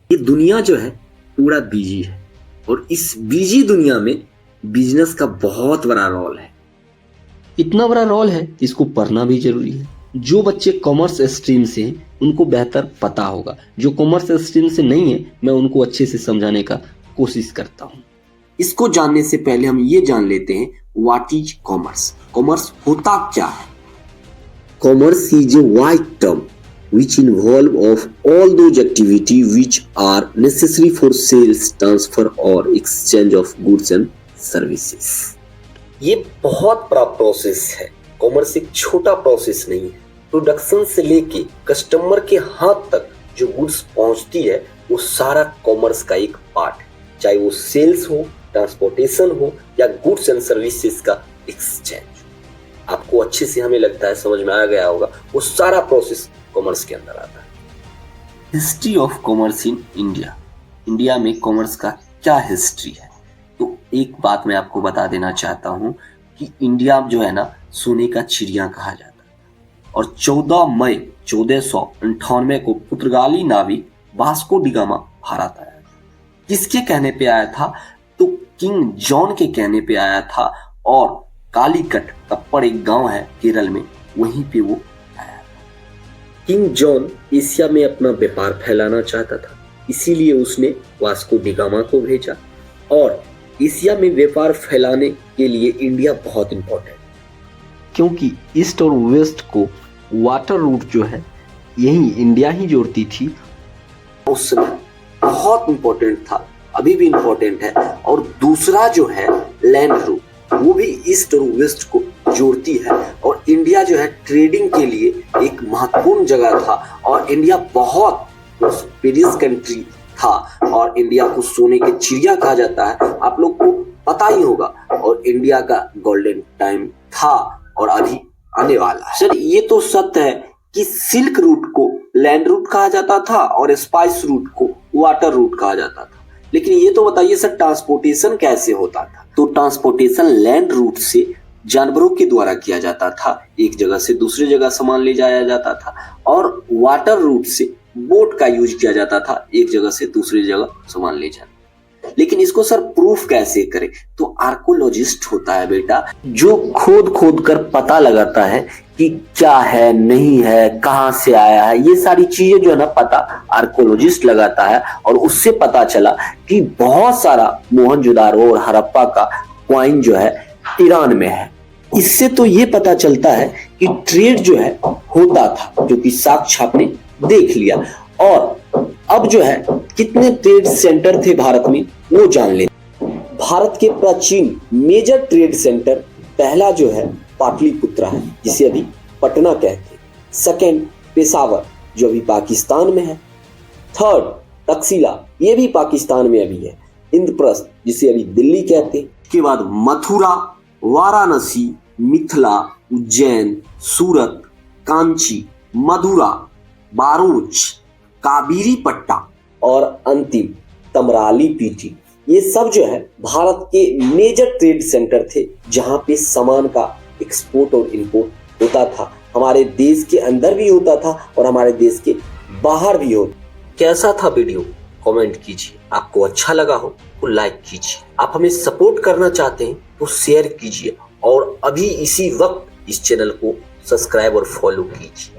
ये दुनिया जो है पूरा बिजी है और इस बिजी दुनिया में बिजनेस का बहुत बड़ा रोल है। इतना बड़ा रोल है, इसको पढ़ना भी जरूरी है। जो बच्चे कॉमर्स स्ट्रीम से हैं उनको बेहतर पता होगा, जो कॉमर्स स्ट्रीम से नहीं है मैं उनको अच्छे से समझाने का कोशिश करता हूँ। इसको जानने से पहले हम ये जान लेते हैं व्हाट इज कॉमर्स। कॉमर्स होता क्या है? Commerce is a wide term which involve of all those activity which are necessary for sales, transfer or exchange of goods and services। ये बहुत बड़ा प्रोसेस है। कॉमर्स एक छोटा प्रोसेस नहीं है। प्रोडक्शन से लेके कस्टमर के हाथ तक जो गुड्स पहुंचती है वो सारा कॉमर्स का एक पार्ट है, चाहे वो सेल्स हो, ट्रांसपोर्टेशन हो या गुड्स एंड सर्विसेज का एक्सचेंज। आपको अच्छे से हमें लगता है समझ में आ गया होगा, वो सारा प्रोसेस कॉमर्स के अंदर आता है। History of commerce in India. India में कॉमर्स का क्या हिस्ट्री है? तो एक बात मैं आपको बता देना चाहता हूं कि इंडिया जो है ना सोने का चिड़िया कहा जाता है और 14 मई 1498 को पुर्तगाली नाविक वास्को डी गामा भारत आया था। किसके कहने पे आया था? तो किंग जॉन के कहने पे आया था और कालीकट कप्पड़ एक गांव है केरल में, वहीं पे वो आया था। किंग जॉन एशिया में अपना व्यापार फैलाना चाहता था, इसीलिए उसने वास्को डी गामा को भेजा और एशिया में व्यापार फैलाने के लिए इंडिया बहुत इंपॉर्टेंट, क्योंकि ईस्ट और वेस्ट को वाटर रूट जो है यही इंडिया ही जोड़ती थी। उस समय बहुत इंपॉर्टेंट था, अभी भी इंपॉर्टेंट है। और दूसरा जो है लैंड रूट, वो भी ईस्ट और वेस्ट को जोड़ती है और इंडिया जो है ट्रेडिंग के लिए एक महत्वपूर्ण जगह था और इंडिया बहुत प्रोस्पेरियस कंट्री था और इंडिया को सोने के चिड़िया कहा जाता है, आप लोग को पता ही होगा। और इंडिया का गोल्डन टाइम था और अभी आने वाला है। सर ये तो सत्य है कि सिल्क रूट को लैंड रूट कहा जाता था और स्पाइस रूट को वाटर रूट कहा जाता था, लेकिन ये तो बताइए सर ट्रांसपोर्टेशन कैसे होता था? तो ट्रांसपोर्टेशन लैंड रूट से जानवरों के द्वारा किया जाता था, एक जगह से दूसरी जगह सामान ले जाया जाता था, और वाटर रूट से बोट का यूज किया जाता था, एक जगह से दूसरी जगह सामान ले जाना। लेकिन इसको सर प्रूफ कैसे करें? तो आर्कोलॉजिस्ट होता है बेटा, जो खोद खोद कर पता लगाता है कि क्या है, नहीं है, कहां से आया है, ये सारी चीजें जो है ना पता आर्कोलॉजिस्ट लगाता है। और उससे पता चला कि बहुत सारा मोहनजोदारो और हड़प्पा का क्वाइन जो है ईरान में है। इससे तो ये पता चलता है कि ट्रेड जो है होता था, जो कि साक्ष्य आपने देख लिया। और अब जो है कितने ट्रेड सेंटर थे भारत में वो जान ले। भारत के प्राचीन मेजर ट्रेड सेंटर, पहला जो है पाटलिपुत्रा है जिसे अभी पटना कहते हैं। सेकंड पेशावर जो अभी पाकिस्तान में है। थर्ड तक्षशिला, ये भी पाकिस्तान में अभी है। इंद्रप्रस्थ जिसे अभी दिल्ली कहते हैं। उसके बाद मथुरा, वाराणसी, मिथिला, उज्जैन, सूरत, कांची, मदुरा, बारूच, काबीरी पट्टा और अंतिम तमराली पीटी। ये सब जो है भारत के मेजर ट्रेड सेंटर थे जहां पे सामान का एक्सपोर्ट और इंपोर्ट होता था। हमारे देश के अंदर भी होता था और हमारे देश के बाहर भी होता। कैसा था वीडियो? कमेंट कीजिए। आपको अच्छा लगा हो तो लाइक कीजिए। आप हमें सपोर्ट करना चाहते हैं तो शेयर कीजिए और अभी इसी वक्त इस चैनल को सब्सक्राइब और फॉलो कीजिए।